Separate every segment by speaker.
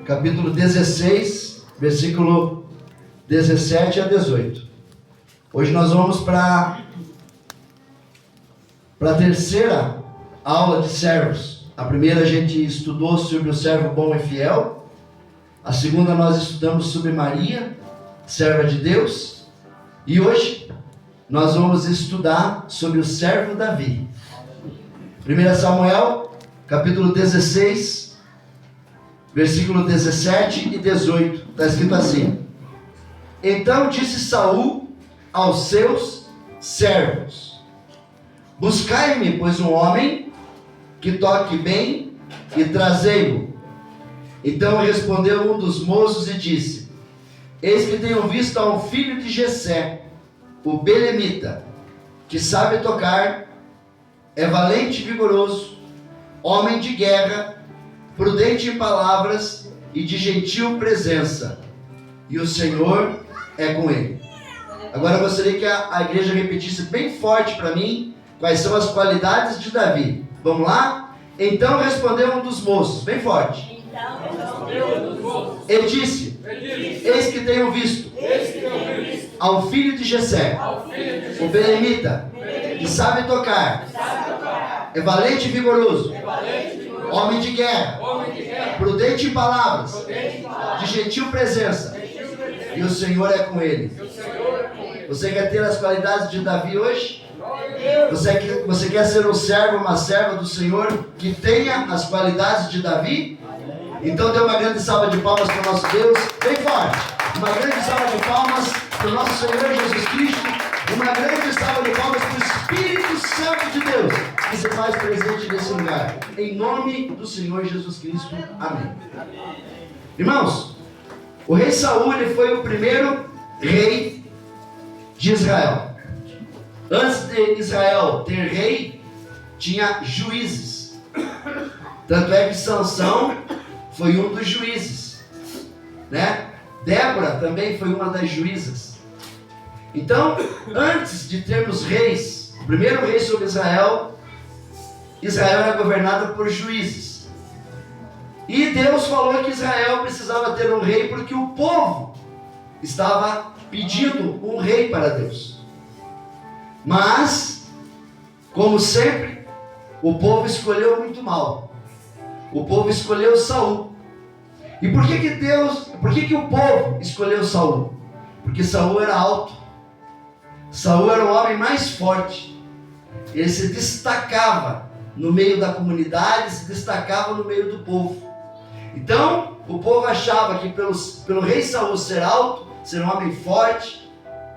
Speaker 1: capítulo 16, versículo 17 a 18. Hoje nós vamos para a terceira aula de servos. A primeira a gente estudou sobre o servo bom e fiel. A segunda nós estudamos sobre Maria, serva de Deus. E hoje nós vamos estudar sobre o servo Davi. 1 Samuel, capítulo 16, versículo 17 e 18. Está escrito assim: Então disse Saul aos seus servos: Buscai-me, pois, um homem que toque bem e trazei-o. Então respondeu um dos moços e disse: Eis que tenho visto a um filho de Jessé, o belemita, que sabe tocar, é valente e vigoroso, homem de guerra, prudente em palavras e de gentil presença, e o Senhor é com ele. Agora eu gostaria que a igreja repetisse bem forte para mim quais são as qualidades de Davi. Vamos lá? Então respondeu um dos moços, bem forte. Ele disse: Eis que tenho visto ao filho de Jessé, o belemita, que sabe tocar, é valente e vigoroso, homem de guerra, prudente em palavras, de gentil presença, e o Senhor é com ele. Você quer ter as qualidades de Davi hoje? Você quer ser um servo, uma serva do Senhor que tenha as qualidades de Davi? Então dê uma grande salva de palmas para o nosso Deus, bem forte. Uma grande salva de palmas para o nosso Senhor Jesus Cristo. Uma grande salva de palmas para o Espírito Santo de Deus, que se faz presente nesse lugar. Em nome do Senhor Jesus Cristo. Amém. Irmãos, o rei Saul, ele foi o primeiro rei de Israel. Antes de Israel ter rei, tinha juízes. Tanto é que Sansão foi um dos juízes, né? Débora também foi uma das juízas. Então, antes de termos reis, o primeiro rei sobre Israel, Israel era governado por juízes. E Deus falou que Israel precisava ter um rei porque o povo estava pedindo um rei para Deus. Mas, como sempre, o povo escolheu muito mal. O povo escolheu Saul. E por que o povo escolheu Saul? Porque Saul era alto. Saul era o homem mais forte. Ele se destacava no meio da comunidade, se destacava no meio do povo. Então, o povo achava que pelo rei Saul ser alto, ser um homem forte,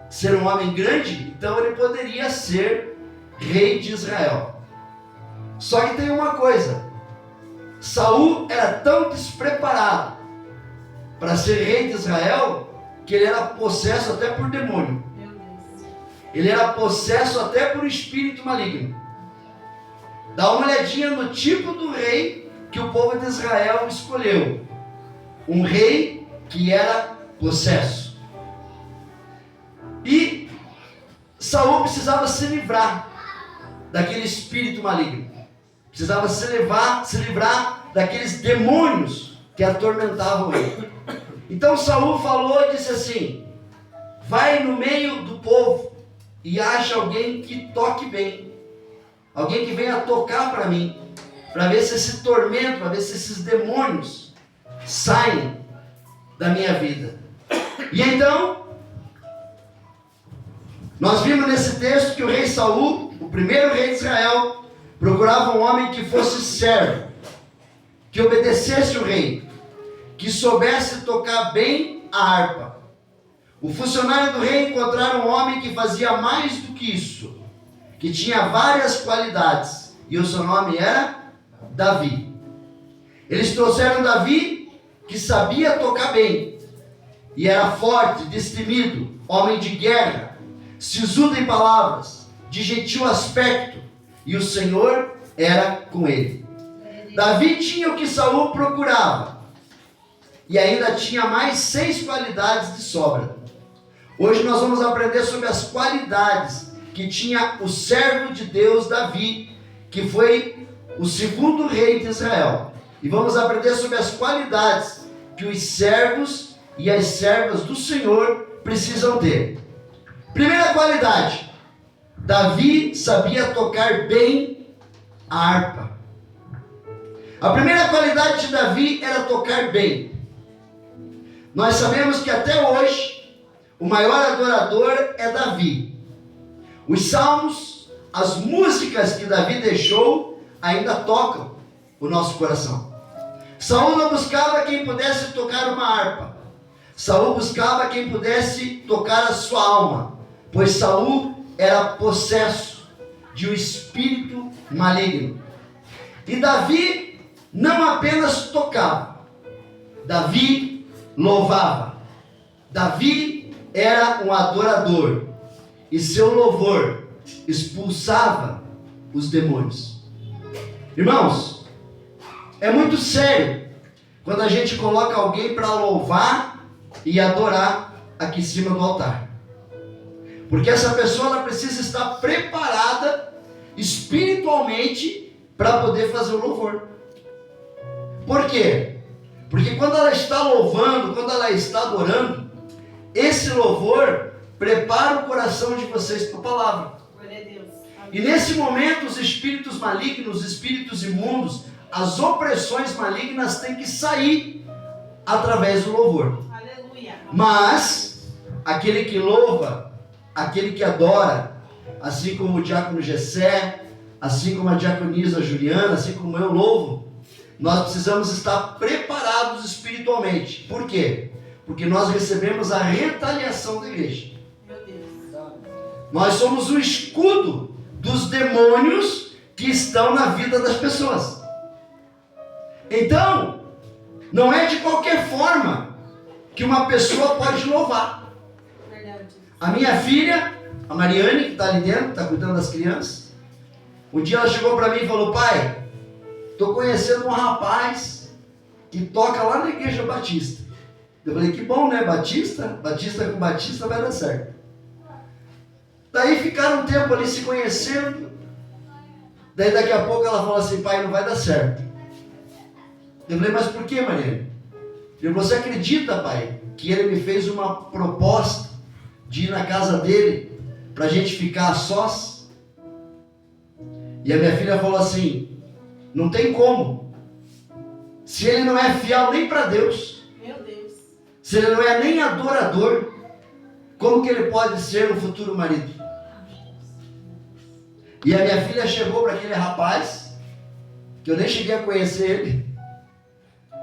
Speaker 1: ser um homem grande, então ele poderia ser rei de Israel. Só que tem uma coisa: Saul era tão despreparado para ser rei de Israel que ele era possesso até por demônio. Ele era possesso até por espírito maligno. Dá uma olhadinha no tipo do rei que o povo de Israel escolheu. Um rei que era possesso. E Saul precisava se livrar daquele espírito maligno. Precisava se livrar daqueles demônios que atormentavam ele. Então Saul falou e disse assim: vai no meio do povo e acha alguém que toque bem, alguém que venha tocar para mim, para ver se esse tormento, para ver se esses demônios saem da minha vida. E então nós vimos nesse texto que o rei Saul, o primeiro rei de Israel, procurava um homem que fosse servo, que obedecesse o rei, que soubesse tocar bem a harpa. O funcionário do rei encontraram um homem que fazia mais do que isso, que tinha várias qualidades, e o seu nome era Davi. Eles trouxeram Davi, que sabia tocar bem, e era forte, destemido, homem de guerra, sisudo em palavras, de gentil aspecto, e o Senhor era com ele. Davi tinha o que Saul procurava, e ainda tinha mais 6 qualidades de sobra. Hoje nós vamos aprender sobre as qualidades que tinha o servo de Deus Davi, que foi o segundo rei de Israel. E vamos aprender sobre as qualidades que os servos e as servas do Senhor precisam ter. Primeira qualidade: Davi sabia tocar bem a harpa. A primeira qualidade de Davi era tocar bem. Nós sabemos que até hoje o maior adorador é Davi. Os salmos, as músicas que Davi deixou ainda tocam o nosso coração. Saul não buscava quem pudesse tocar uma harpa. Saul buscava quem pudesse tocar a sua alma, pois Saul era possesso de um espírito maligno. E Davi não apenas tocava, Davi louvava. Davi era um adorador, e seu louvor expulsava os demônios. Irmãos, é muito sério quando a gente coloca alguém para louvar e adorar aqui em cima do altar. Porque essa pessoa ela precisa estar preparada espiritualmente para poder fazer o louvor. Por quê? Porque quando ela está louvando, quando ela está adorando, esse louvor prepara o coração de vocês para a palavra.
Speaker 2: Glória a Deus.
Speaker 1: E nesse momento os espíritos malignos, os espíritos imundos, as opressões malignas têm que sair através do louvor.
Speaker 2: Aleluia.
Speaker 1: Mas aquele que louva, aquele que adora, assim como o diácono Gessé, assim como a diaconisa Juliana, assim como eu louvo, nós precisamos estar preparados espiritualmente. Por quê? Porque nós recebemos a retaliação da igreja.
Speaker 2: Meu Deus.
Speaker 1: Nós somos o escudo dos demônios que estão na vida das pessoas. Então, não é de qualquer forma que uma pessoa pode louvar.
Speaker 2: Verdade.
Speaker 1: A minha filha, a Mariane, que está ali dentro, está cuidando das crianças, um dia ela chegou para mim e falou: pai, estou conhecendo um rapaz que toca lá na igreja Batista. Eu falei: que bom, né? Batista com Batista vai dar certo. Daí ficaram um tempo ali se conhecendo. Daí daqui a pouco ela falou assim: pai, não vai dar certo. Eu falei: mas por que, Mariane? Eu falei: você acredita, pai, que ele me fez uma proposta de ir na casa dele para a gente ficar a sós? E a minha filha falou assim: não tem como. Se ele não é fiel nem para Deus,
Speaker 2: Meu Deus.
Speaker 1: se ele não é nem adorador, como que ele pode ser um futuro marido? E a minha filha chegou para aquele rapaz, que eu nem cheguei a conhecer ele,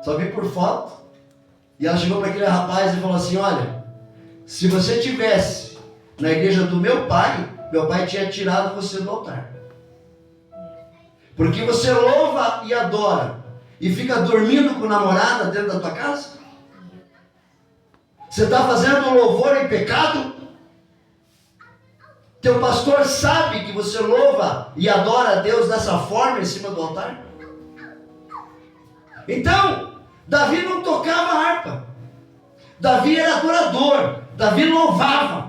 Speaker 1: só vi por foto, e ela chegou para aquele rapaz e falou assim: olha, se você tivesse na igreja do meu pai tinha tirado você do altar. Porque você louva e adora e fica dormindo com namorada dentro da tua casa? Você está fazendo louvor em pecado? Teu pastor sabe que você louva e adora a Deus dessa forma em cima do altar? Então, Davi não tocava harpa. Davi era adorador. Davi louvava.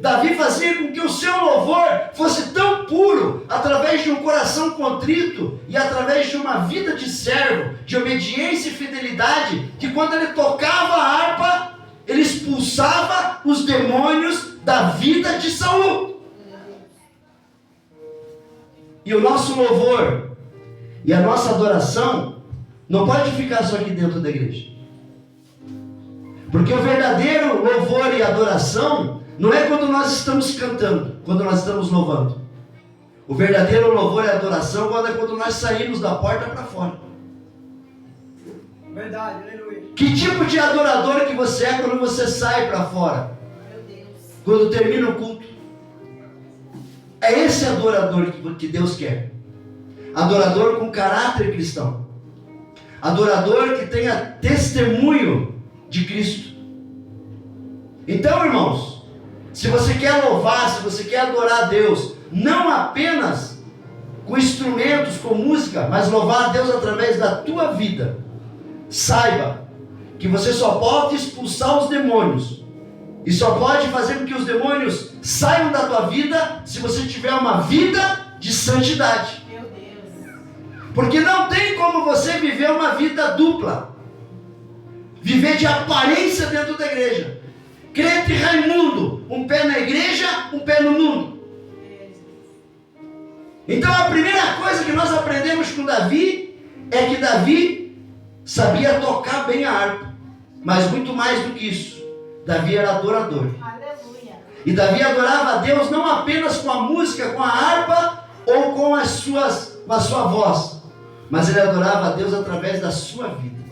Speaker 1: Davi fazia com que o seu louvor fosse tão puro, através de um coração contrito e através de uma vida de servo, de obediência e fidelidade, que quando ele tocava a harpa, ele expulsava os demônios da vida de Saul. E o nosso louvor e a nossa adoração não pode ficar só aqui dentro da igreja. Porque o verdadeiro louvor e adoração não é quando nós estamos cantando, quando nós estamos louvando. O verdadeiro louvor e adoração é quando nós saímos da porta para fora.
Speaker 3: Verdade, aleluia.
Speaker 1: Que tipo de adorador que você é quando você sai para fora?
Speaker 2: Meu Deus.
Speaker 1: Quando termina o culto? É esse adorador que Deus quer. Adorador com caráter cristão. Adorador que tenha testemunho de Cristo. Então, irmãos, se você quer louvar, se você quer adorar a Deus, não apenas com instrumentos, com música, mas louvar a Deus através da tua vida, saiba que você só pode expulsar os demônios e só pode fazer com que os demônios saiam da tua vida se você tiver uma vida de santidade.
Speaker 2: Meu Deus.
Speaker 1: Porque não tem como você viver uma vida dupla. viver de aparência dentro da igreja. Crente Raimundo, um pé na igreja, um pé no mundo. Então a primeira coisa que nós aprendemos com Davi é que Davi sabia tocar bem a harpa, mas muito mais do que isso, Davi era adorador.
Speaker 2: Aleluia.
Speaker 1: E Davi adorava a Deus não apenas com a música, com a harpa ou com a sua voz, mas ele adorava a Deus através da sua vida.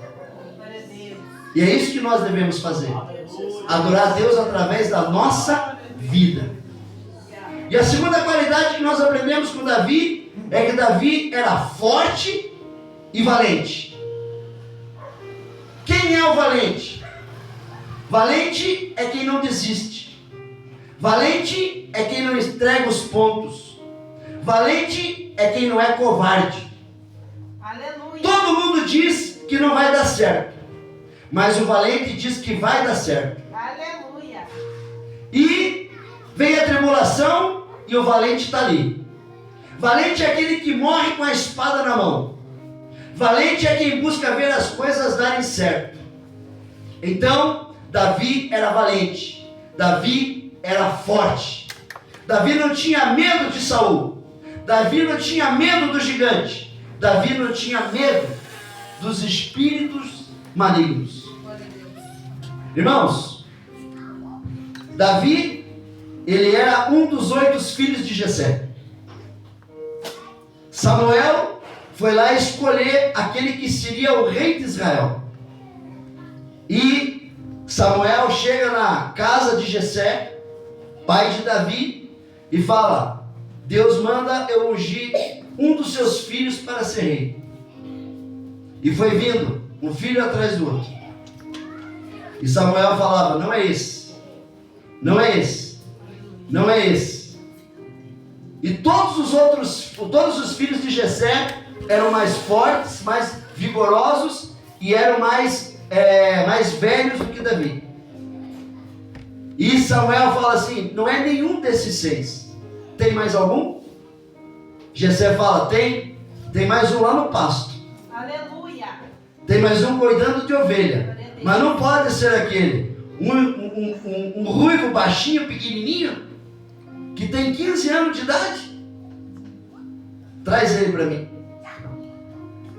Speaker 2: Glória a Deus.
Speaker 1: E é isso que nós devemos fazer: adorar a Deus através da nossa vida. E a segunda qualidade que nós aprendemos com Davi é que Davi era forte e valente. Quem é o valente? Valente é quem não desiste. Valente é quem não entrega os pontos. Valente é quem não é covarde.
Speaker 2: Aleluia.
Speaker 1: Todo mundo diz que não vai dar certo, mas o valente diz que vai dar certo.
Speaker 2: Aleluia.
Speaker 1: E vem a tribulação e o valente está ali. Valente é aquele que morre com a espada na mão. Valente é quem busca ver as coisas darem certo. Então, Davi era valente. Davi era forte. Davi não tinha medo de Saul. Davi não tinha medo do gigante. Davi não tinha medo dos espíritos malignos.
Speaker 2: Glória a Deus.
Speaker 1: Irmãos, Davi, ele era um dos 8 filhos de Jessé. Samuel foi lá escolher aquele que seria o rei de Israel. E Samuel chega na casa de Jessé, pai de Davi, e fala: Deus manda eu ungir um dos seus filhos para ser rei. E foi vindo um filho atrás do outro. E Samuel falava: não é esse, não é esse, não é esse. E todos os filhos de Jessé eram mais fortes, mais vigorosos e eram mais velhos do que Davi. E Samuel fala assim: não é nenhum desses 6. Tem mais algum? Jessé fala: tem mais um lá no pasto.
Speaker 2: Aleluia.
Speaker 1: Tem mais um cuidando de ovelha. Mas não pode ser aquele. Um ruivo baixinho, pequenininho, que tem 15 anos de idade. Traz ele para mim.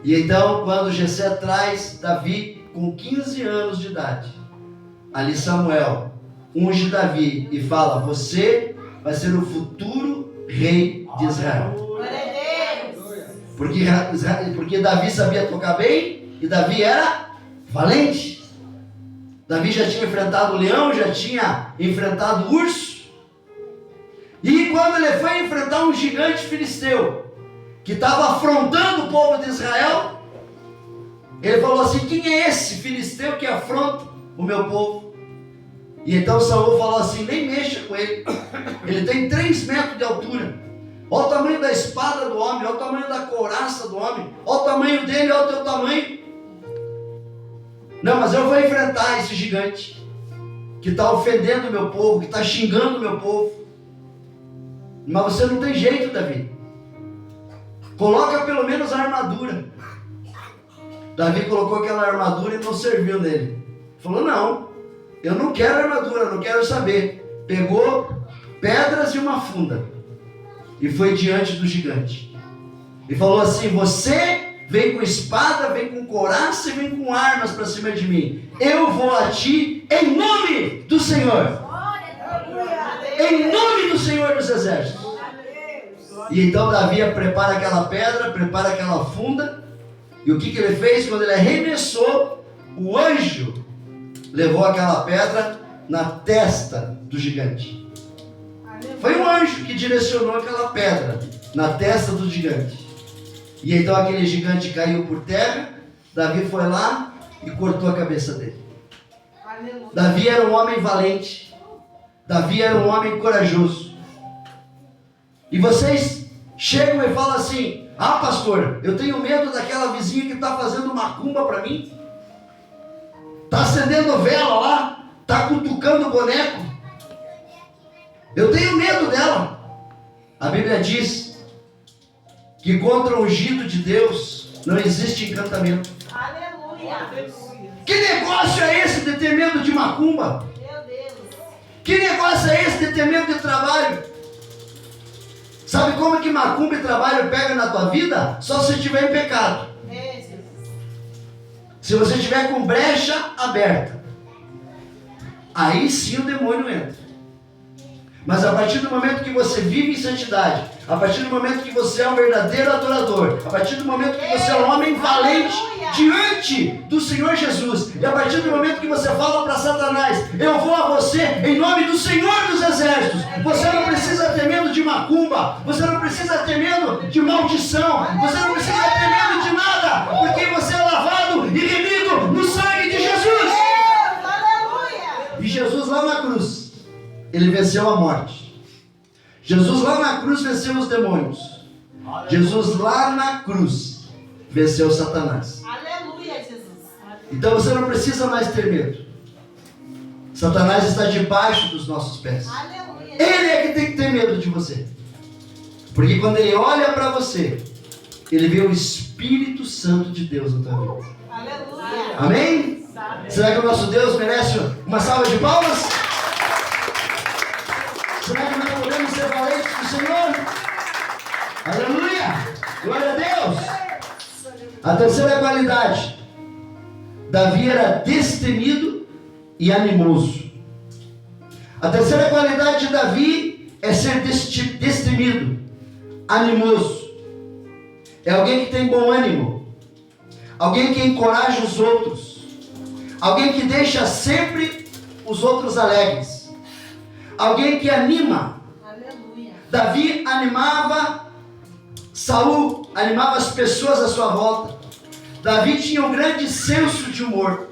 Speaker 1: E então, quando Jessé traz Davi com 15 anos de idade, ali Samuel unge Davi e fala: você vai ser o futuro rei de Israel.
Speaker 2: Glória a Deus.
Speaker 1: Porque Davi sabia tocar bem e Davi era valente. Davi já tinha enfrentado o leão, já tinha enfrentado o urso. E quando ele foi enfrentar um gigante filisteu que estava afrontando o povo de Israel, ele falou assim: quem é esse filisteu que afronta o meu povo? E então Saul falou assim: nem mexa com ele. Ele tem 3 metros de altura. Olha o tamanho da espada do homem, olha o tamanho da couraça do homem, olha o tamanho dele, olha o teu tamanho. Não, mas eu vou enfrentar esse gigante que está ofendendo o meu povo, que está xingando o meu povo. Mas você não tem jeito, Davi. Coloca pelo menos a armadura. Davi colocou aquela armadura e não serviu nele. Falou: não, eu não quero armadura, não quero saber. Pegou pedras e uma funda e foi diante do gigante. E falou assim: você vem com espada, vem com couraça e vem com armas para cima de mim. Eu vou a ti em nome do Senhor. Em nome do Senhor dos Exércitos. E então Davi prepara aquela pedra, prepara aquela funda. E o que ele fez? Quando ele arremessou, o anjo levou aquela pedra na testa do gigante. Foi um anjo que direcionou aquela pedra na testa do gigante. E então aquele gigante caiu por terra. Davi foi lá e cortou a cabeça dele.
Speaker 2: Aleluia.
Speaker 1: Davi era um homem valente. Davi era um homem corajoso. E vocês chegam e falam assim: ah, pastor, eu tenho medo daquela vizinha que está fazendo macumba para mim. Está acendendo vela lá, está cutucando o boneco. Eu tenho medo dela. A Bíblia diz que contra o ungido de Deus não existe encantamento.
Speaker 2: Aleluia.
Speaker 1: Que negócio é esse de ter medo de macumba?
Speaker 2: Meu Deus.
Speaker 1: Que negócio é esse de ter medo de trabalho? Sabe como que macumba e trabalho pega na tua vida? Só se estiver em pecado.
Speaker 2: É, Jesus.
Speaker 1: Se você estiver com brecha aberta, aí sim o demônio entra. Mas a partir do momento que você vive em santidade, a partir do momento que você é um verdadeiro adorador, a partir do momento que você é um homem valente diante do Senhor Jesus, e a partir do momento que você fala para Satanás, eu vou a você em nome do Senhor dos Exércitos, você não precisa ter medo de macumba, você não precisa ter medo de maldição, você não precisa ter medo de nada, porque você é lavado e remido no sangue de Jesus. E Jesus lá na cruz, ele venceu a morte. Jesus lá na cruz venceu os demônios. Jesus lá na cruz venceu Satanás.
Speaker 2: Aleluia, Jesus.
Speaker 1: Então você não precisa mais ter medo. Satanás está debaixo dos nossos pés.
Speaker 2: Aleluia.
Speaker 1: Ele é que tem que ter medo de você. Porque quando ele olha para você, ele vê o Espírito Santo de Deus na tua vida.
Speaker 2: Aleluia.
Speaker 1: Amém? Será que o nosso Deus merece uma salva de palmas? Será que nós podemos ser valentes do Senhor? Aleluia! Glória a Deus! A terceira qualidade. Davi era destemido e animoso. A terceira qualidade de Davi é ser destemido, animoso. É alguém que tem bom ânimo. Alguém que encoraja os outros. Alguém que deixa sempre os outros alegres. Alguém que anima.
Speaker 2: Aleluia.
Speaker 1: Davi animava Saul, animava as pessoas à sua volta. Davi tinha um grande senso de humor.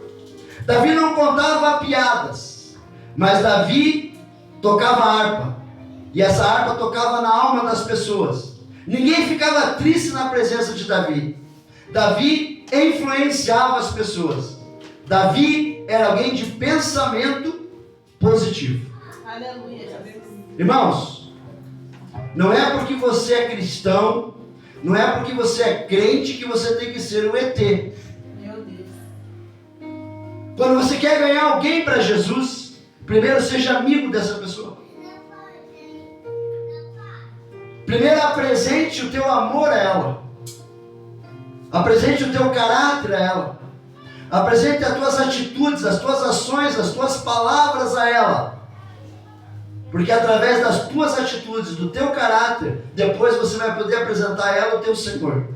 Speaker 1: Davi não contava piadas, mas Davi tocava harpa. E essa harpa tocava na alma das pessoas. Ninguém ficava triste na presença de Davi. Davi influenciava as pessoas. Davi era alguém de pensamento positivo.
Speaker 2: Aleluia, Jesus.
Speaker 1: Irmãos, não é porque você é cristão, não é porque você é crente que você tem que ser um ET.
Speaker 2: Meu Deus.
Speaker 1: Quando você quer ganhar alguém para Jesus, primeiro seja amigo dessa pessoa. Primeiro apresente o teu amor a ela. Apresente o teu caráter a ela. Apresente as tuas atitudes, as tuas ações, as tuas palavras a ela. Porque através das tuas atitudes, do teu caráter, depois você vai poder apresentar a ela o teu Senhor.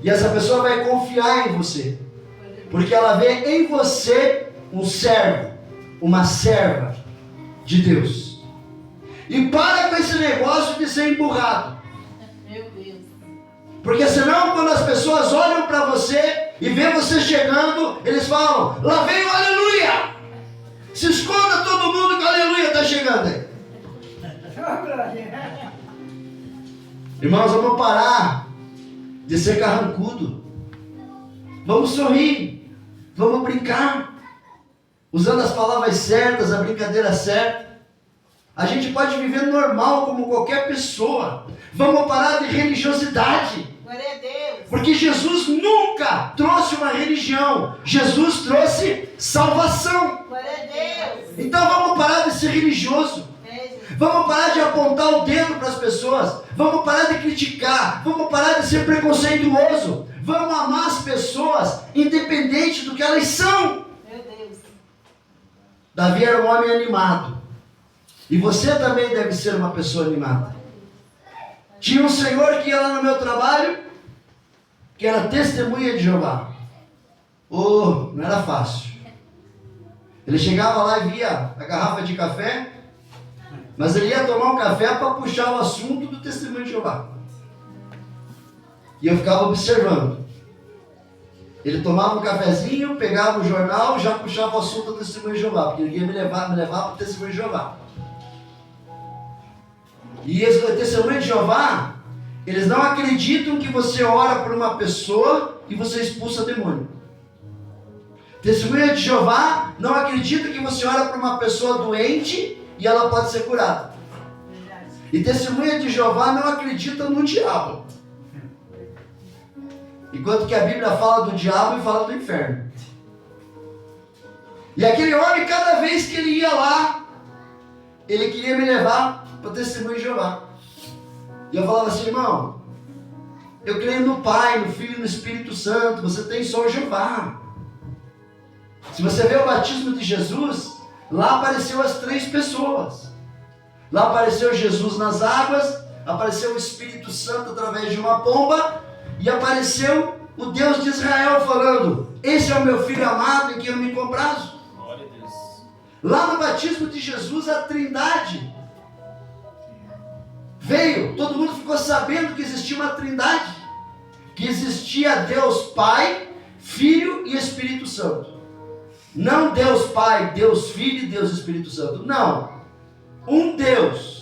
Speaker 1: E essa pessoa vai confiar em você. Porque ela vê em você um servo, uma serva de Deus. E para com esse negócio de ser emburrado.
Speaker 2: Meu Deus.
Speaker 1: Porque senão quando as pessoas olham para você e vê você chegando, eles falam, lá vem o aleluia. Se esconda todo mundo que o aleluia está chegando aí. Irmãos, vamos parar de ser carrancudo. Vamos sorrir. Vamos brincar. Usando as palavras certas, a brincadeira certa. A gente pode viver normal como qualquer pessoa. Vamos parar de religiosidade.
Speaker 2: Glória a Deus.
Speaker 1: Porque Jesus nunca trouxe uma religião. Jesus trouxe salvação.
Speaker 2: Glória a Deus.
Speaker 1: Então vamos parar de ser religioso. Vamos parar de apontar o dedo para as pessoas. Vamos parar de criticar. Vamos parar de ser preconceituoso. Vamos amar as pessoas, independente do que elas são.
Speaker 2: Meu Deus.
Speaker 1: Davi era um homem animado. E você também deve ser uma pessoa animada. Tinha um senhor que ia lá no meu trabalho, que era testemunha de Jeová. Oh, não era fácil. Ele chegava lá e via a garrafa de café, mas ele ia tomar um café para puxar o assunto do testemunho de Jeová. E eu ficava observando. Ele tomava um cafezinho, pegava o jornal, já puxava o assunto do testemunho de Jeová, porque ele ia me levar para o testemunho de Jeová. E esse testemunho de Jeová, eles não acreditam que você ora por uma pessoa e você expulsa demônio. Testemunha de Jeová não acredita que você ora por uma pessoa doente e ela pode ser curada. E testemunha de Jeová não acredita no diabo. Enquanto que a Bíblia fala do diabo e fala do inferno. E aquele homem, cada vez que ele ia lá, ele queria me levar para o testemunho de Jeová. E eu falava assim, irmão, eu creio no Pai, no Filho e no Espírito Santo, você tem só o Jeová. Se você vê o batismo de Jesus, lá apareceu as 3 pessoas. Lá apareceu Jesus nas águas, apareceu o Espírito Santo através de uma pomba, e apareceu o Deus de Israel falando, esse é o meu Filho amado em quem eu me comprazo.
Speaker 3: Glória a Deus.
Speaker 1: Lá no batismo de Jesus, a Trindade veio, todo mundo ficou sabendo que existia uma Trindade, que existia Deus Pai, Filho e Espírito Santo. Não Deus Pai, Deus Filho e Deus Espírito Santo, não. Um Deus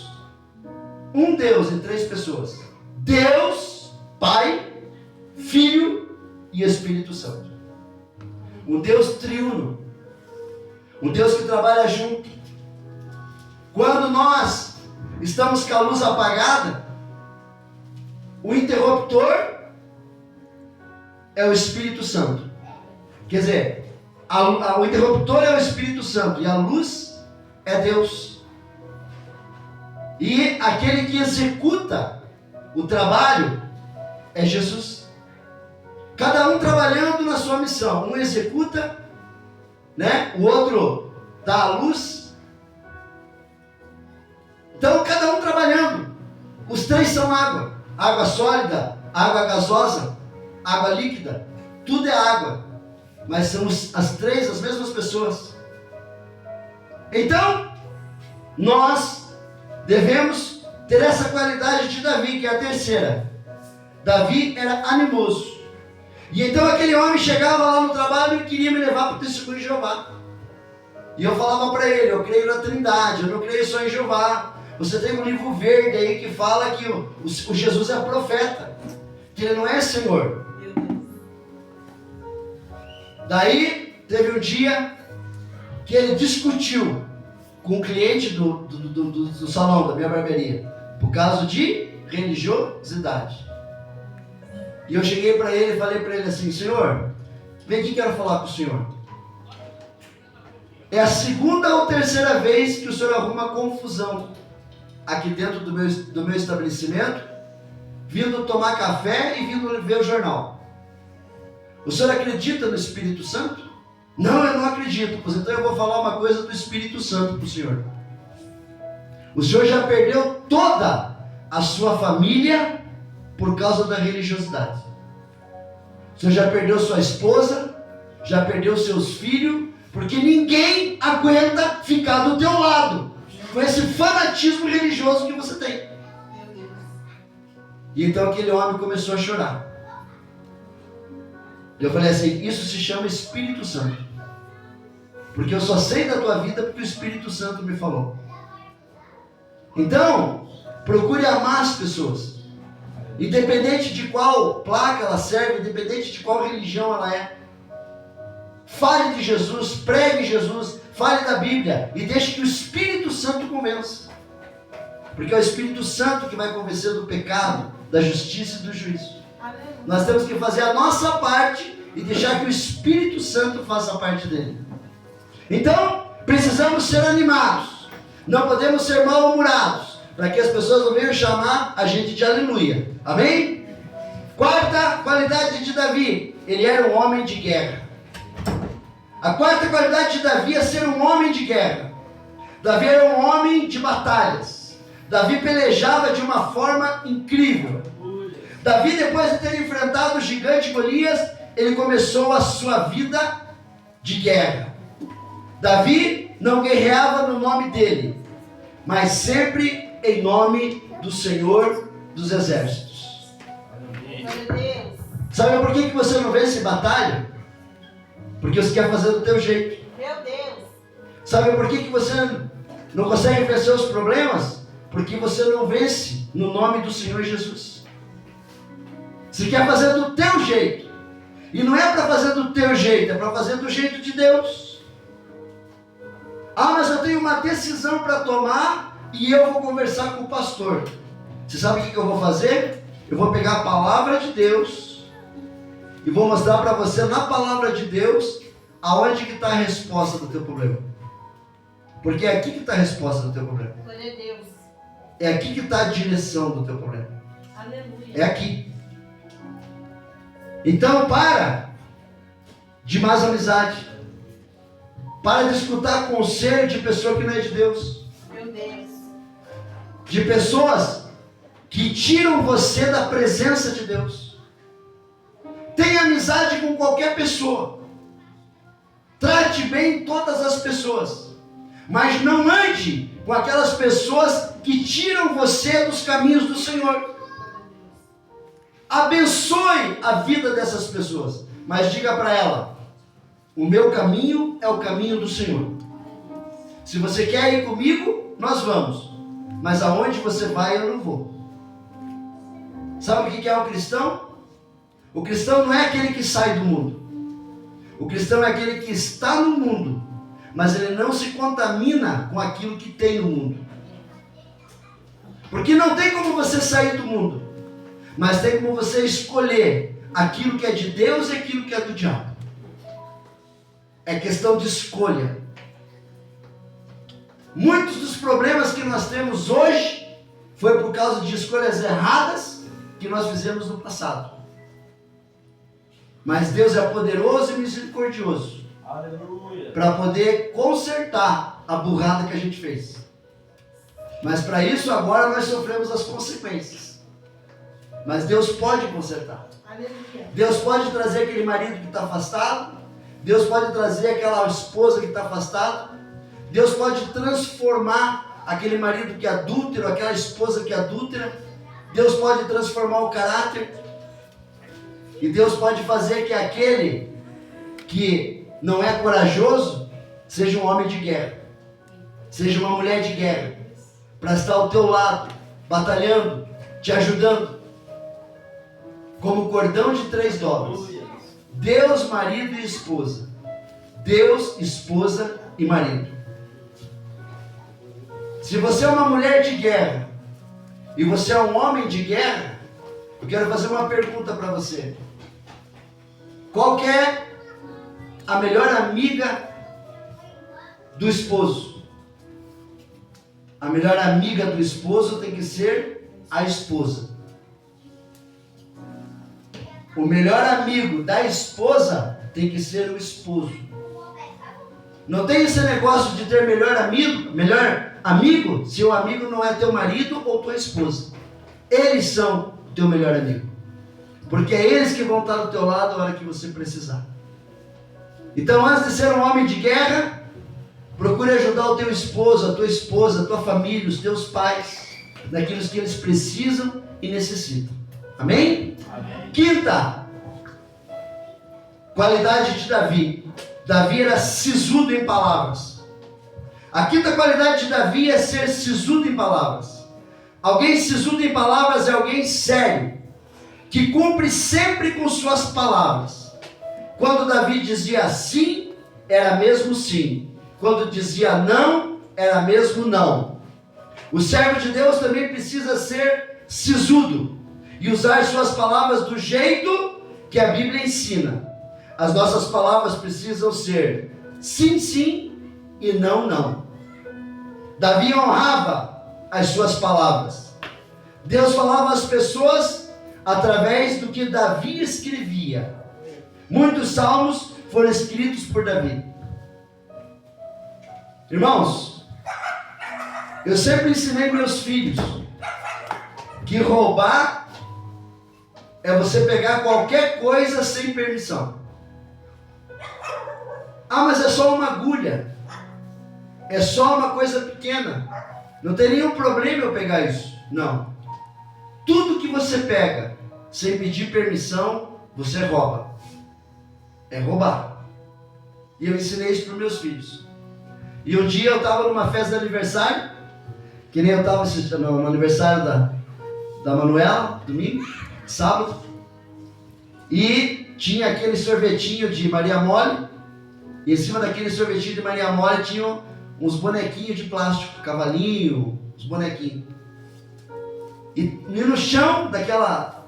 Speaker 1: em 3 pessoas. Deus, Pai, Filho e Espírito Santo. Um Deus triuno. Um Deus que trabalha junto. Quando nós estamos com a luz apagada, o interruptor é o Espírito Santo. Quer dizer, o interruptor é o Espírito Santo e a luz é Deus. E aquele que executa o trabalho é Jesus. Cada um trabalhando na sua missão. Um executa, né? O outro dá a luz. Então, cada um trabalhando. Os 3 são água. Água sólida, água gasosa, água líquida. Tudo é água. Mas são as 3 as mesmas pessoas. Então, nós devemos ter essa qualidade de Davi, que é a terceira. Davi era animoso. E então aquele homem chegava lá no trabalho e queria me levar para o testemunho de Jeová. E eu falava para ele, eu creio na Trindade, eu não creio só em Jeová. Você tem um livro verde aí que fala que o Jesus é profeta, que ele não é Senhor.
Speaker 2: Meu Deus.
Speaker 1: Daí teve um dia que ele discutiu com um cliente do salão da minha barbearia, por causa de religiosidade. E eu cheguei para ele e falei para ele assim, Senhor, vem aqui, quero falar com o senhor. É a 2ª ou 3ª vez que o senhor arruma confusão aqui dentro do meu estabelecimento, vindo tomar café e vindo ver o jornal. O senhor acredita no Espírito Santo? Não, eu não acredito. Pois então eu vou falar uma coisa do Espírito Santo para o senhor. O senhor já perdeu toda a sua família por causa da religiosidade. O senhor já perdeu sua esposa, já perdeu seus filhos, porque ninguém aguenta ficar do teu lado com esse fanatismo religioso que você tem.
Speaker 2: Meu Deus.
Speaker 1: E então aquele homem começou a chorar. E eu falei assim, isso se chama Espírito Santo. Porque eu só sei da tua vida porque o Espírito Santo me falou. Então, procure amar as pessoas. Independente de qual placa ela serve, independente de qual religião ela é. Fale de Jesus, pregue Jesus, fale da Bíblia e deixe que o Espírito Santo convença. Porque é o Espírito Santo que vai convencer do pecado, da justiça e do juízo.
Speaker 2: Aleluia.
Speaker 1: Nós temos que fazer a nossa parte e deixar que o Espírito Santo faça a parte dele. Então, precisamos ser animados. Não podemos ser mal-humorados, para que as pessoas não venham chamar a gente de aleluia. Amém? 4ª qualidade de Davi, ele era um homem de guerra. A 4ª qualidade de Davi é ser um homem de guerra. Davi era um homem de batalhas. Davi pelejava de uma forma incrível. Davi, depois de ter enfrentado o gigante Golias, ele começou a sua vida de guerra. Davi não guerreava no nome dele, mas sempre em nome do Senhor dos Exércitos.
Speaker 2: Glória a Deus.
Speaker 1: Sabe por que você não vence batalha? Porque você quer fazer do teu jeito.
Speaker 2: Meu Deus.
Speaker 1: Sabe por que você não consegue vencer os problemas? Porque você não vence no nome do Senhor Jesus. Você quer fazer do teu jeito. E não é para fazer do teu jeito, é para fazer do jeito de Deus. Ah, mas eu tenho uma decisão para tomar e eu vou conversar com o pastor. Você sabe o que eu vou fazer? Eu vou pegar a palavra de Deus e vou mostrar para você na palavra de Deus aonde que está a resposta do teu problema. Porque é aqui que está a resposta do teu problema.
Speaker 2: Glória a Deus.
Speaker 1: É aqui que está a direção do teu problema.
Speaker 2: Aleluia.
Speaker 1: É aqui. Então para de más amizade. Para de escutar conselho de pessoa que não é de Deus.
Speaker 2: Meu Deus.
Speaker 1: De pessoas que tiram você da presença de Deus. Tenha amizade com qualquer pessoa. Trate bem todas as pessoas. Mas não ande com aquelas pessoas que tiram você dos caminhos do Senhor. Abençoe a vida dessas pessoas. Mas diga para ela: o meu caminho é o caminho do Senhor. Se você quer ir comigo, nós vamos. Mas aonde você vai, eu não vou. Sabe o que é um cristão? O cristão não é aquele que sai do mundo. O cristão é aquele que está no mundo, mas ele não se contamina com aquilo que tem no mundo. Porque não tem como você sair do mundo, mas tem como você escolher aquilo que é de Deus e aquilo que é do diabo. É questão de escolha. Muitos dos problemas que nós temos hoje foi por causa de escolhas erradas que nós fizemos no passado. Mas Deus é poderoso e misericordioso para poder consertar a burrada que a gente fez. Mas para isso agora nós sofremos as consequências. Mas Deus pode consertar.
Speaker 2: Aleluia.
Speaker 1: Deus pode trazer aquele marido que está afastado. Deus pode trazer aquela esposa que está afastada. Deus pode transformar aquele marido que é adúltero, aquela esposa que é adúltera. Deus pode transformar o caráter. E Deus pode fazer que aquele que não é corajoso seja um homem de guerra, seja uma mulher de guerra, para estar ao teu lado, batalhando, te ajudando, como cordão de 3 dobras. Deus, marido e esposa. Deus, esposa e marido. Se você é uma mulher de guerra e você é um homem de guerra, eu quero fazer uma pergunta para você. Qual que é a melhor amiga do esposo? A melhor amiga do esposo tem que ser a esposa. O melhor amigo da esposa tem que ser o esposo. Não tem esse negócio de ter melhor amigo se o amigo não é teu marido ou tua esposa. Eles são o teu melhor amigo. Porque é eles que vão estar do teu lado na hora que você precisar. Então, antes de ser um homem de guerra, procure ajudar o teu esposo, a tua esposa, a tua família, os teus pais, naquilo que eles precisam e necessitam. Amém? Amém. Quinta qualidade de Davi. Davi era sisudo em palavras. A quinta qualidade de Davi é ser sisudo em palavras. Alguém sisudo em palavras é alguém sério, que cumpre sempre com suas palavras. Quando Davi dizia sim, era mesmo sim. Quando dizia não, era mesmo não. O servo de Deus também precisa ser sisudo e usar suas palavras do jeito que a Bíblia ensina. As nossas palavras precisam ser sim, sim e não, não. Davi honrava as suas palavras. Deus falava às pessoas através do que Davi escrevia. Muitos salmos foram escritos por Davi. Irmãos, eu sempre ensinei meus filhos que roubar é você pegar qualquer coisa sem permissão. Ah, mas é só uma agulha. É só uma coisa pequena. Não tem nenhum problema eu pegar isso. Não. Tudo que você pega sem pedir permissão, você rouba. É roubar. E eu ensinei isso para os meus filhos. E um dia eu estava numa festa de aniversário, que nem eu estava no aniversário da Manuela, domingo, sábado, e tinha aquele sorvetinho de Maria Mole, e em cima daquele sorvetinho de Maria Mole tinham uns bonequinhos de plástico, cavalinho, uns bonequinhos. E no chão daquela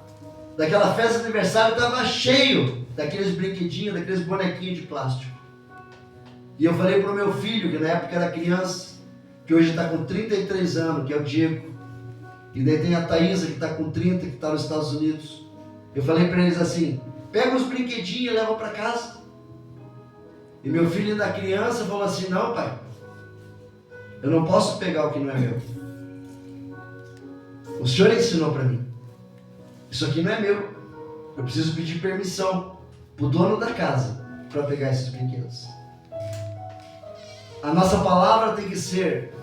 Speaker 1: festa de aniversário estava cheio daqueles brinquedinhos, daqueles bonequinhos de plástico. E eu falei pro meu filho, que na época era criança, que hoje está com 33 anos, que é o Diego. E daí tem a Thaísa, que está com 30, que está nos Estados Unidos. Eu falei para eles assim, pega os brinquedinhos e leva para casa. E meu filho ainda criança falou assim, não pai, eu não posso pegar o que não é meu. O senhor ensinou para mim. Isso aqui não é meu. Eu preciso pedir permissão pro dono da casa para pegar esses brinquedos. A nossa palavra tem que ser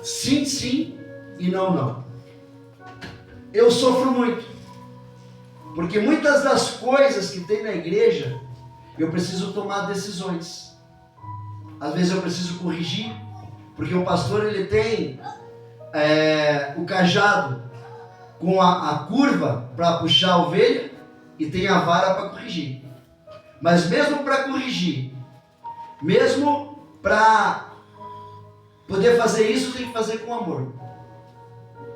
Speaker 1: sim, sim e não, não. Eu sofro muito, porque muitas das coisas que tem na igreja, eu preciso tomar decisões. Às vezes eu preciso corrigir, porque o pastor ele tem o cajado com a curva para puxar a ovelha e tem a vara para corrigir. Mas mesmo para corrigir, mesmo para poder fazer isso, tem que fazer com amor.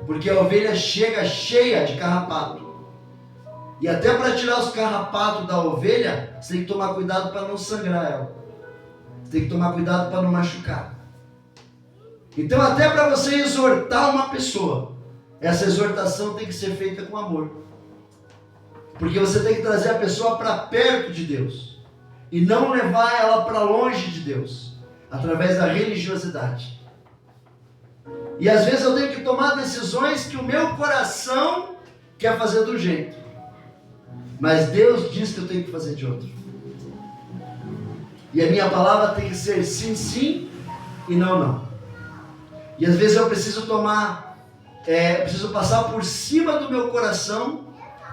Speaker 1: Porque a ovelha chega cheia de carrapato. E até para tirar os carrapatos da ovelha, você tem que tomar cuidado para não sangrar ela. Você tem que tomar cuidado para não machucar. Então até para você exortar uma pessoa, essa exortação tem que ser feita com amor. Porque você tem que trazer a pessoa para perto de Deus. E não levar ela para longe de Deus. Através da religiosidade. E às vezes eu tenho que tomar decisões que o meu coração quer fazer de um jeito. Mas Deus diz que eu tenho que fazer de outro. E a minha palavra tem que ser sim, sim e não, não. E às vezes eu preciso preciso passar por cima do meu coração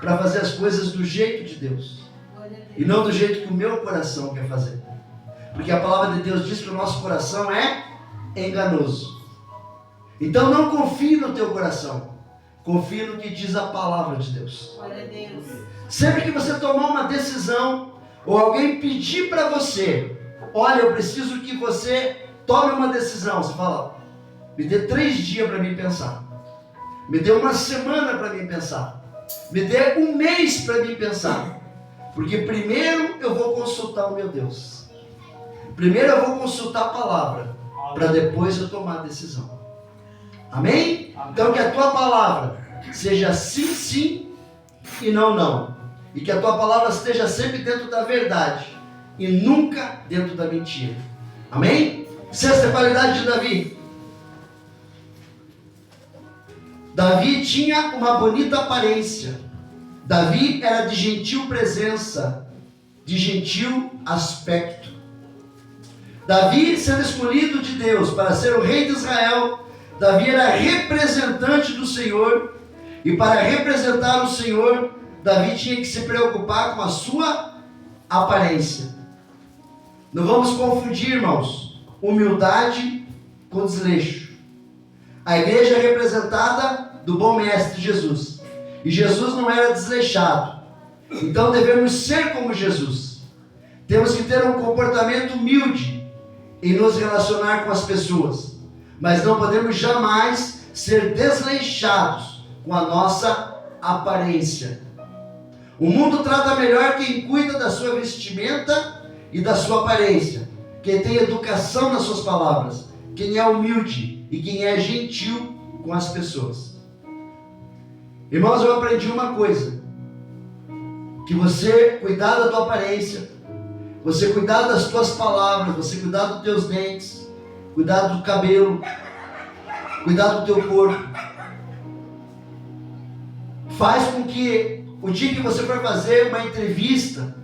Speaker 1: para fazer as coisas do jeito de Deus. E não do jeito que o meu coração quer fazer. Porque a palavra de Deus diz que o nosso coração é enganoso. Então não confie no teu coração. Confie no que diz a palavra de Deus.
Speaker 2: Glória a Deus.
Speaker 1: Sempre que você tomar uma decisão, ou alguém pedir para você, olha, eu preciso que você tome uma decisão. Você fala, me dê 3 dias para mim pensar. Me dê uma semana para mim pensar. Me dê 1 mês para mim pensar. Porque primeiro eu vou consultar o meu Deus. Primeiro eu vou consultar a palavra, para depois eu tomar a decisão. Amém? Então que a tua palavra seja sim, sim e não, não. E que a tua palavra esteja sempre dentro da verdade e nunca dentro da mentira. Amém? Sexta qualidade de Davi. Davi tinha uma bonita aparência. Davi era de gentil presença, de gentil aspecto. Davi, sendo escolhido de Deus para ser o rei de Israel, Davi era representante do Senhor, e para representar o Senhor, Davi tinha que se preocupar com a sua aparência. Não vamos confundir, irmãos, humildade com desleixo. A igreja é representada do bom mestre Jesus, e Jesus não era desleixado. Então devemos ser como Jesus. Temos que ter um comportamento humilde em nos relacionar com as pessoas. Mas não podemos jamais ser desleixados com a nossa aparência. O mundo trata melhor quem cuida da sua vestimenta e da sua aparência. Quem tem educação nas suas palavras. Quem é humilde e quem é gentil com as pessoas. Irmãos, eu aprendi uma coisa. Que você cuidar da tua aparência, você cuidar das tuas palavras, você cuidar dos teus dentes, cuidar do cabelo, cuidar do teu corpo, faz com que o dia que você for fazer uma entrevista,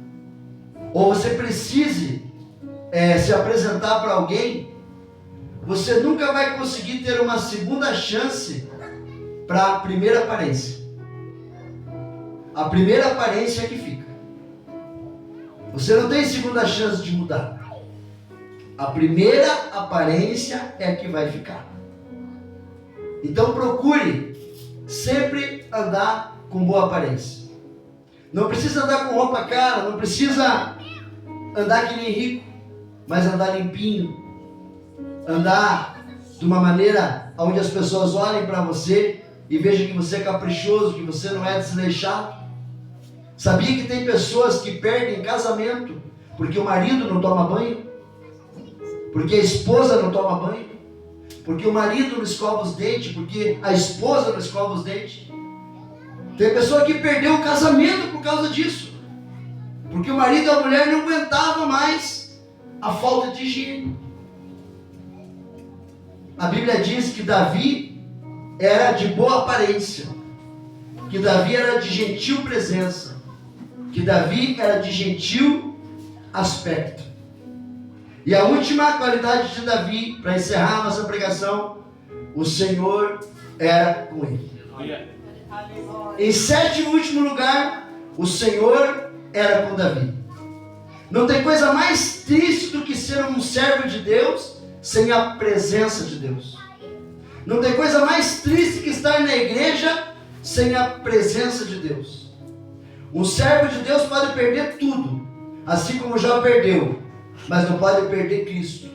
Speaker 1: ou você precise se apresentar para alguém, você nunca vai conseguir ter uma segunda chance para a primeira aparência. A primeira aparência é que fica. Você não tem segunda chance de mudar. A primeira aparência é a que vai ficar. Então procure sempre andar com boa aparência. Não precisa andar com roupa cara, não precisa andar que nem rico, mas andar limpinho. Andar de uma maneira onde as pessoas olhem para você e vejam que você é caprichoso, que você não é desleixado. Sabia que tem pessoas que perdem casamento porque o marido não toma banho? Porque a esposa não toma banho? Porque o marido não escova os dentes? Porque a esposa não escova os dentes? Tem pessoa que perdeu o casamento por causa disso. Porque o marido e a mulher não aguentavam mais a falta de higiene. A Bíblia diz que Davi era de boa aparência, que Davi era de gentil presença, que Davi era de gentil aspecto. E a última qualidade de Davi, para encerrar a nossa pregação, o Senhor era com ele. Em sétimo e último lugar, o Senhor era com Davi. Não tem coisa mais triste do que ser um servo de Deus sem a presença de Deus. Não tem coisa mais triste que estar na igreja sem a presença de Deus. Um servo de Deus pode perder tudo, assim como Jó perdeu, mas não pode perder Cristo.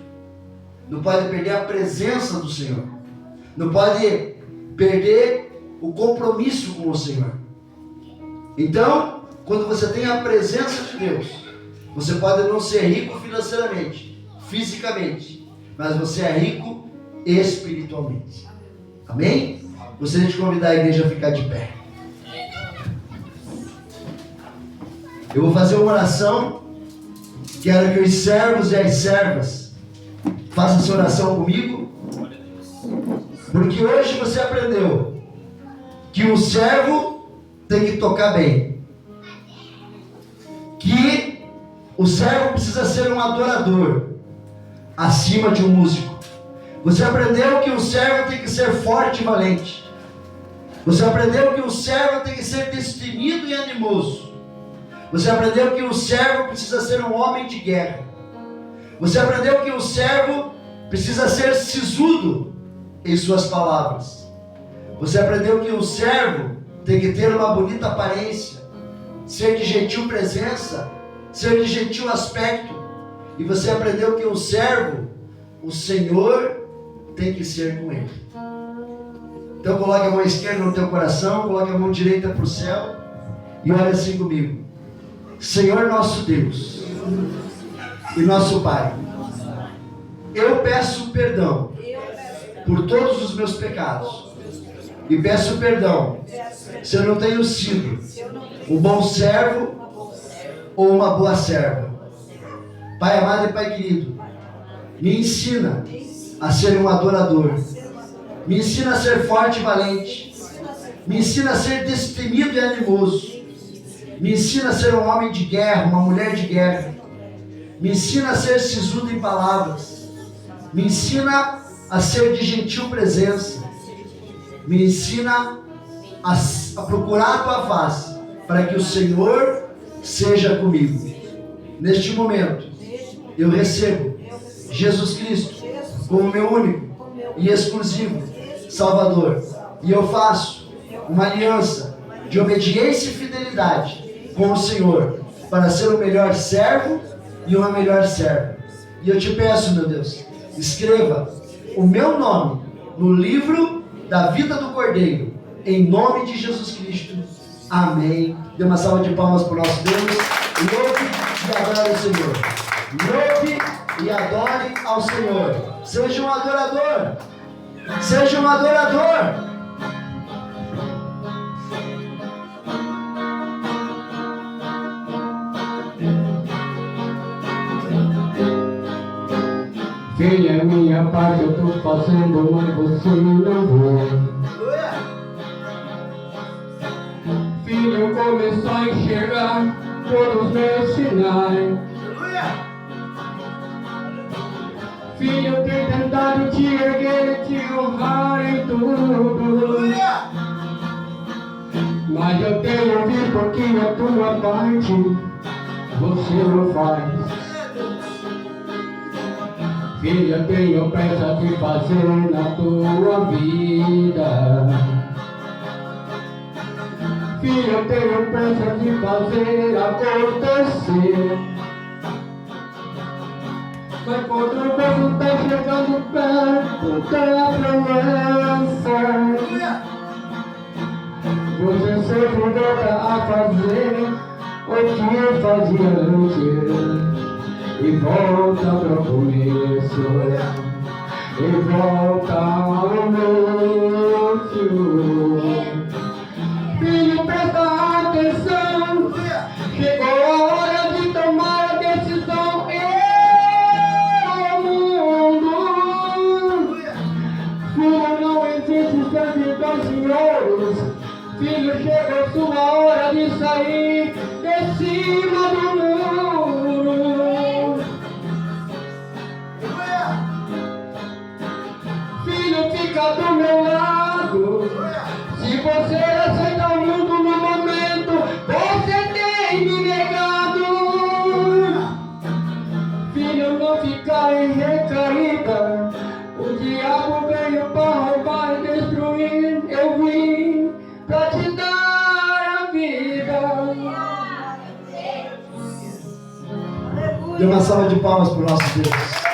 Speaker 1: Não pode perder a presença do Senhor. Não pode perder o compromisso com o Senhor. Então, quando você tem a presença de Deus, você pode não ser rico financeiramente, fisicamente, mas você é rico espiritualmente. Amém? Gostaria de convidar a igreja a ficar de pé. Eu vou fazer uma oração. Quero que os servos e as servas façam essa oração comigo, porque hoje você aprendeu que um servo tem que tocar bem, que o servo precisa ser um adorador acima de um músico. Você aprendeu que o servo tem que ser forte e valente. Você aprendeu que o servo tem que ser destemido e animoso. Você aprendeu que o servo precisa ser um homem de guerra. Você aprendeu que o servo precisa ser sisudo em suas palavras. Você aprendeu que o servo tem que ter uma bonita aparência, ser de gentil presença, ser de gentil aspecto. E você aprendeu que o servo, o Senhor, tem que ser com ele. Então coloque a mão esquerda no teu coração, coloque a mão direita para o céu e olha assim comigo. Senhor nosso Deus e nosso Pai, eu peço perdão por todos os meus pecados e peço perdão se eu não tenho sido um bom servo ou uma boa serva. Pai amado e Pai querido, me ensina a ser um adorador, me ensina a ser forte e valente, me ensina a ser destemido e animoso, me ensina a ser um homem de guerra, uma mulher de guerra, me ensina a ser sisudo em palavras, me ensina a ser de gentil presença, me ensina a procurar a tua face, para que o Senhor seja comigo. Neste momento, eu recebo Jesus Cristo como meu único e exclusivo Salvador. E eu faço uma aliança de obediência e fidelidade com o Senhor, para ser o melhor servo e uma melhor serva. E eu te peço, meu Deus, escreva o meu nome no livro da vida do Cordeiro, em nome de Jesus Cristo. Amém. Dê uma salva de palmas para o nosso Deus. Louve e adore ao Senhor. Louve e adore ao Senhor. Seja um adorador. Seja um adorador.
Speaker 3: Quem é minha parte eu tô fazendo, mas você não vê. Filho, começou a enxergar todos os meus sinais. Filho, tem tentado te erguer, te honrar em tudo. Mas eu tenho visto que a tua parte você não faz. Filho, eu tenho pressa de fazer na tua vida. Filho, eu tenho pressa de fazer acontecer. Mas quando você tá chegando perto da promessa, você sempre volta a fazer o que fazia antes e volta pro começo, e volta ao início. Filho, presta atenção, chegou a hora de tomar a decisão. Filho, não existe servidão, senhores. Filho, chegou sua hora de sair de cima do muro. Filho, fica do meu lado. Se você aceitar o mundo no momento, você tem me negado. Filho, não fica em recaída. O diabo veio para roubar e destruir. Eu vim pra te dar a vida.
Speaker 1: Dê uma salva de palmas pro nosso Deus.